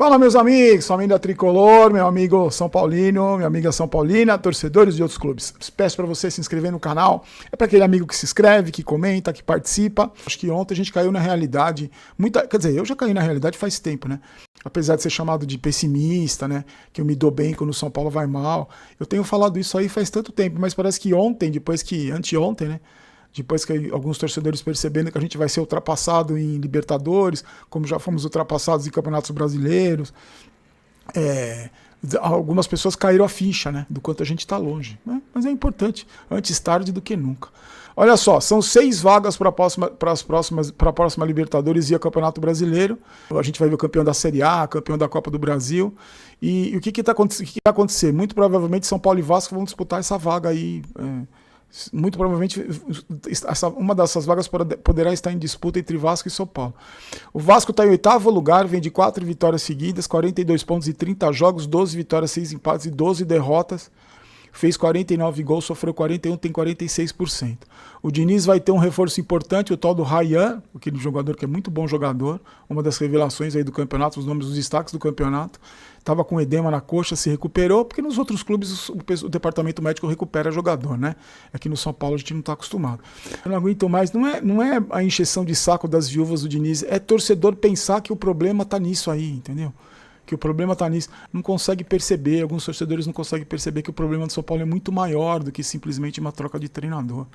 Fala, meus amigos, família Tricolor, meu amigo São Paulino, minha amiga São Paulina, torcedores de outros clubes. Peço para você se inscrever no canal, é para aquele amigo que se inscreve, que comenta, que participa. Acho que ontem a gente caiu na realidade, quer dizer, eu já caí na realidade faz tempo, né? Apesar de ser chamado de pessimista, né? Que eu me dou bem quando o São Paulo vai mal. Eu tenho falado isso aí faz tanto tempo, mas parece que ontem, anteontem, né? Depois que alguns torcedores percebendo que a gente vai ser ultrapassado em Libertadores, como já fomos ultrapassados em Campeonatos Brasileiros, algumas pessoas caíram a ficha, né, do quanto a gente está longe. Né? Mas é importante, antes tarde do que nunca. Olha só, são 6 vagas para a próxima Libertadores e a Campeonato Brasileiro. A gente vai ver o campeão da Série A, campeão da Copa do Brasil. E o que vai acontecer? Muito provavelmente São Paulo e Vasco vão disputar essa vaga aí. Muito provavelmente uma dessas vagas poderá estar em disputa entre Vasco e São Paulo. O Vasco está em 8º lugar, vem de 4 vitórias seguidas, 42 pontos e 30 jogos, 12 vitórias, 6 empates e 12 derrotas. Fez 49 gols, sofreu 41, tem 46%. O Diniz vai ter um reforço importante, o tal do Ryan, aquele jogador que é muito bom jogador, uma das revelações aí do campeonato, os nomes dos destaques do campeonato. Estava com edema na coxa, se recuperou, porque nos outros clubes o departamento médico recupera jogador, né? Aqui no São Paulo a gente não está acostumado. Eu não aguento mais, não é a encheção de saco das viúvas do Diniz, é torcedor pensar que o problema está nisso aí, entendeu? Que o problema está nisso. Não consegue perceber, alguns torcedores não conseguem perceber que o problema do São Paulo é muito maior do que simplesmente uma troca de treinador.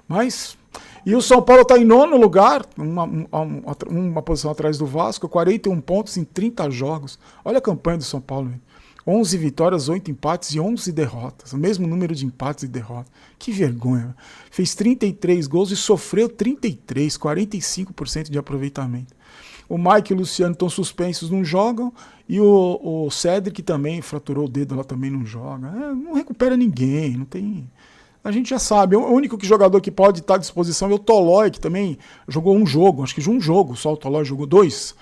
Mas... E o São Paulo está em 9º lugar, uma posição atrás do Vasco, 41 pontos em 30 jogos. Olha a campanha do São Paulo. 11 vitórias, 8 empates e 11 derrotas. O mesmo número de empates e derrotas. Que vergonha. Fez 33 gols e sofreu 33, 45% de aproveitamento. O Mike e o Luciano estão suspensos, não jogam. E o Cedric também fraturou o dedo, lá também não joga. Não recupera ninguém, não tem... A gente já sabe, o único jogador que pode estar à disposição é o Tolói, que também jogou um jogo, acho que um jogo só o Tolói jogou 2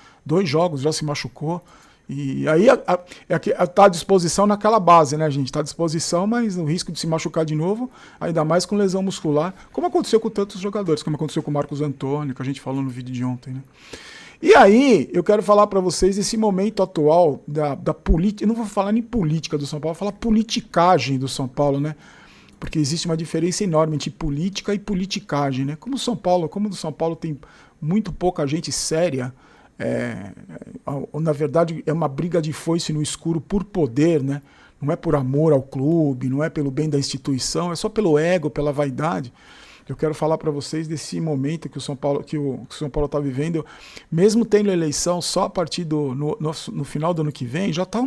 jogos, já se machucou. E aí está à disposição naquela base, né, gente? Está à disposição, mas o risco de se machucar de novo, ainda mais com lesão muscular, como aconteceu com tantos jogadores, como aconteceu com o Marcos Antônio, que a gente falou no vídeo de ontem, né? E aí, eu quero falar para vocês esse momento atual da política, eu não vou falar nem política do São Paulo, vou falar politicagem do São Paulo, né? Porque existe uma diferença enorme entre política e politicagem, né? Como o São Paulo tem muito pouca gente séria, na verdade é uma briga de foice no escuro por poder, né? Não é por amor ao clube, não é pelo bem da instituição, é só pelo ego, pela vaidade. Eu quero falar para vocês desse momento que o São Paulo está vivendo, mesmo tendo eleição só a partir no final do ano que vem, já está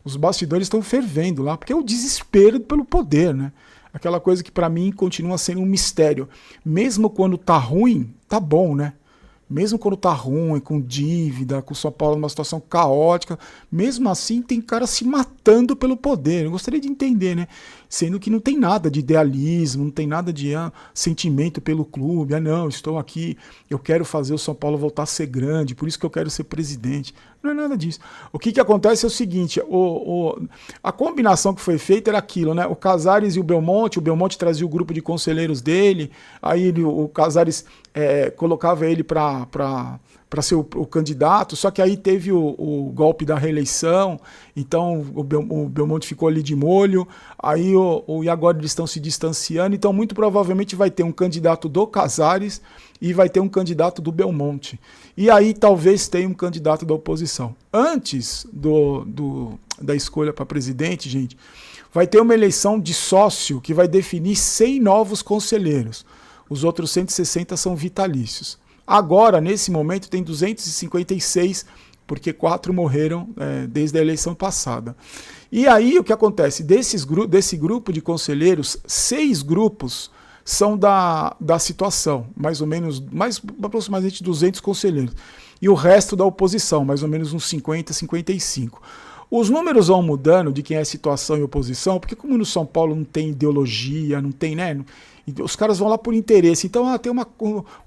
os bastidores estão fervendo lá, porque é o desespero pelo poder, né? Aquela coisa que para mim continua sendo um mistério. Mesmo quando tá ruim, tá bom, né? Mesmo quando tá ruim, com dívida, com o São Paulo numa situação caótica, mesmo assim tem cara se matando pelo poder. Eu gostaria de entender, né? Sendo que não tem nada de idealismo, não tem nada de sentimento pelo clube. Não, estou aqui, eu quero fazer o São Paulo voltar a ser grande, por isso que eu quero ser presidente. Não é nada disso. O que acontece é o seguinte, a combinação que foi feita era aquilo, né? O Casares e o Belmonte trazia o grupo de conselheiros dele, aí o Casares colocava ele para ser o candidato, só que aí teve o golpe da reeleição, então o Belmonte ficou ali de molho, aí e agora eles estão se distanciando, então muito provavelmente vai ter um candidato do Casares e vai ter um candidato do Belmonte. E aí talvez tenha um candidato da oposição. Antes da escolha para presidente, gente, vai ter uma eleição de sócio que vai definir 100 novos conselheiros. Os outros 160 são vitalícios. Agora, nesse momento, tem 256, porque 4 morreram desde a eleição passada. E aí, o que acontece? Desse grupo de conselheiros, 6 grupos são da situação, mais aproximadamente 200 conselheiros. E o resto da oposição, mais ou menos uns 50, 55. Os números vão mudando de quem é situação e oposição, porque como no São Paulo não tem ideologia, não tem, né? Os caras vão lá por interesse. Então, tem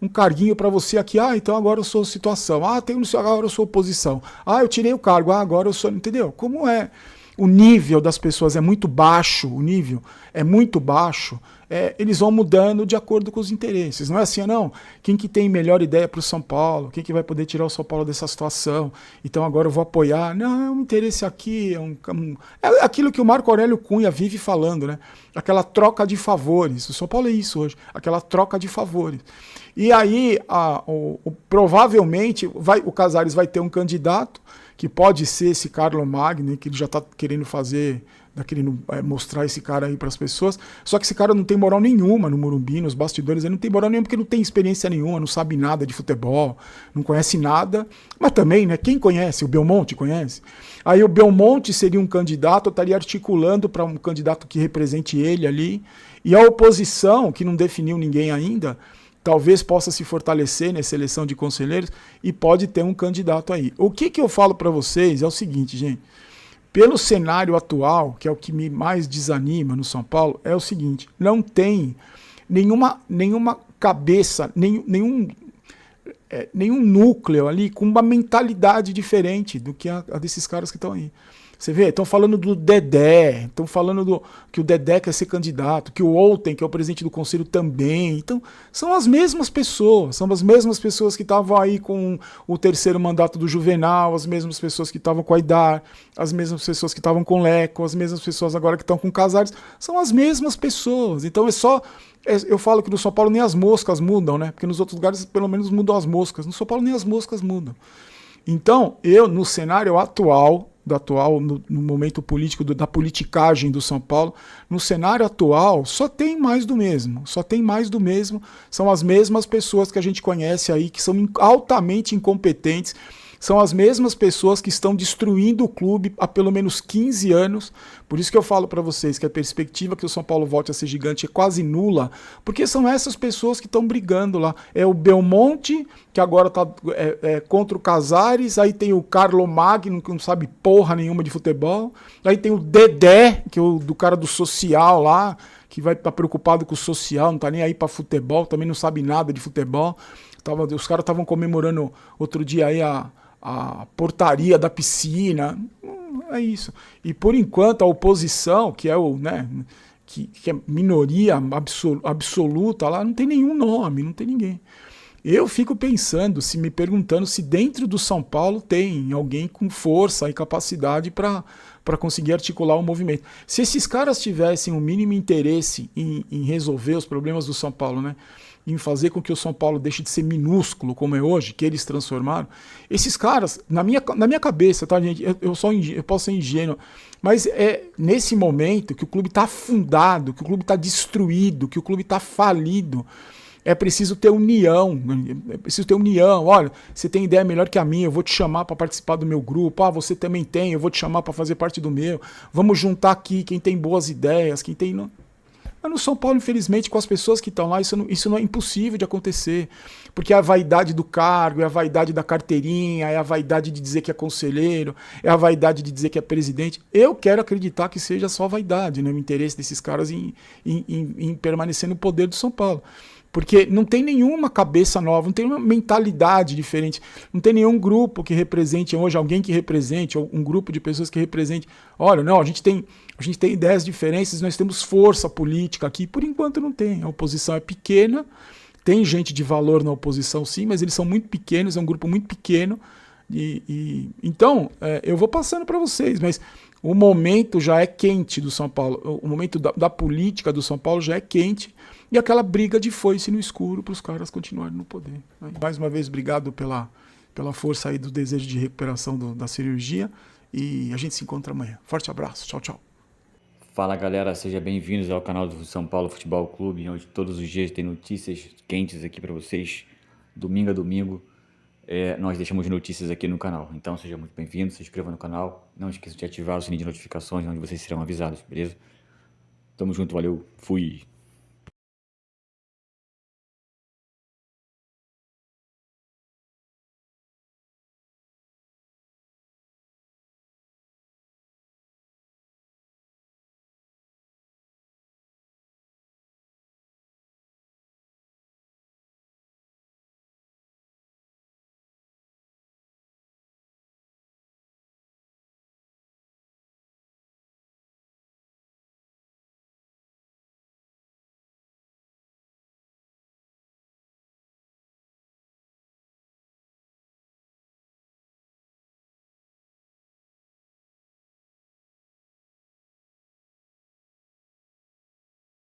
um carguinho para você aqui. Então agora eu sou situação. Agora eu sou oposição. Eu tirei o cargo. Agora eu sou... Entendeu? Como é... O nível das pessoas é muito baixo, o nível é muito baixo. eles vão mudando de acordo com os interesses. Não é assim, não, quem que tem melhor ideia para o São Paulo, quem que vai poder tirar o São Paulo dessa situação, então agora eu vou apoiar. Não, é um interesse aqui, é aquilo que o Marco Aurélio Cunha vive falando, né? Aquela troca de favores. O São Paulo é isso hoje, aquela troca de favores. E aí, provavelmente, o Casares vai ter um candidato, que pode ser esse Carlo Magno, que ele já está querendo fazer, querendo mostrar esse cara aí para as pessoas. Só que esse cara não tem moral nenhuma no Morumbi, nos bastidores. Ele não tem moral nenhuma porque não tem experiência nenhuma, não sabe nada de futebol, não conhece nada. Mas também, né? Quem conhece? O Belmonte conhece? Aí o Belmonte seria um candidato, estaria articulando para um candidato que represente ele ali. E a oposição, que não definiu ninguém ainda, talvez possa se fortalecer nessa eleição de conselheiros e pode ter um candidato aí. O que eu falo para vocês é o seguinte, gente. Pelo cenário atual, que é o que me mais desanima no São Paulo, é o seguinte, não tem nenhuma cabeça, nenhum núcleo ali com uma mentalidade diferente do que a desses caras que estão aí. Você vê, estão falando do Dedé, estão falando que o Dedé quer ser candidato, que o Olten, que é o presidente do conselho, também. Então, são as mesmas pessoas que estavam aí com o terceiro mandato do Juvenal, as mesmas pessoas que estavam com a Aidar, as mesmas pessoas que estavam com o Leco, as mesmas pessoas agora que estão com o Casares, são as mesmas pessoas. Então eu falo que no São Paulo nem as moscas mudam, né? Porque nos outros lugares pelo menos mudam as moscas. No São Paulo nem as moscas mudam. Então, no cenário atual, no momento político, da politicagem do São Paulo, no cenário atual, só tem mais do mesmo. São as mesmas pessoas que a gente conhece aí, que são altamente incompetentes, são as mesmas pessoas que estão destruindo o clube há pelo menos 15 anos. Por isso que eu falo para vocês que a perspectiva que o São Paulo volte a ser gigante é quase nula, porque são essas pessoas que estão brigando lá. É o Belmonte, que agora está contra o Casares, aí tem o Carlo Magno, que não sabe porra nenhuma de futebol, aí tem o Dedé, que é do cara do social lá, que vai estar preocupado com o social, não está nem aí para futebol, também não sabe nada de futebol. Os caras estavam comemorando outro dia aí a portaria da piscina. É isso. E por enquanto a oposição, que é que é minoria absoluta lá, não tem nenhum nome, não tem ninguém. Eu fico me perguntando se dentro do São Paulo tem alguém com força e capacidade para conseguir articular o movimento. Se esses caras tivessem o mínimo interesse em resolver os problemas do São Paulo, né? Em fazer com que o São Paulo deixe de ser minúsculo, como é hoje, que eles transformaram. Esses caras, na minha cabeça, tá, gente? Eu posso ser ingênuo, mas é nesse momento que o clube está afundado, que o clube está destruído, que o clube está falido. É preciso ter união. Olha, você tem ideia melhor que a minha, eu vou te chamar para participar do meu grupo. Você também tem, eu vou te chamar para fazer parte do meu. Vamos juntar aqui quem tem boas ideias, quem tem... Mas no São Paulo, infelizmente, com as pessoas que estão lá, isso não é impossível de acontecer. Porque é a vaidade do cargo, é a vaidade da carteirinha, é a vaidade de dizer que é conselheiro, é a vaidade de dizer que é presidente. Eu quero acreditar que seja só vaidade, né? O interesse desses caras em permanecer no poder do São Paulo. Porque não tem nenhuma cabeça nova, não tem uma mentalidade diferente, não tem nenhum grupo que represente hoje, alguém que represente, ou um grupo de pessoas que represente. Olha, não, a gente tem ideias diferentes, nós temos força política aqui. Por enquanto não tem. A oposição é pequena, tem gente de valor na oposição sim, mas eles são muito pequenos, é um grupo muito pequeno. Então, eu vou passando para vocês, mas o momento já é quente do São Paulo, o momento da política do São Paulo já é quente, e aquela briga de foice no escuro para os caras continuarem no poder. Mais uma vez, obrigado pela força aí do desejo de recuperação da cirurgia, e a gente se encontra amanhã. Forte abraço, tchau, tchau. Fala galera, sejam bem-vindos ao canal do São Paulo Futebol Clube, onde todos os dias tem notícias quentes aqui para vocês, domingo a domingo. Nós deixamos notícias aqui no canal, então seja muito bem-vindo, se inscreva no canal, não esqueça de ativar o sininho de notificações, onde vocês serão avisados, beleza? Tamo junto, valeu, fui!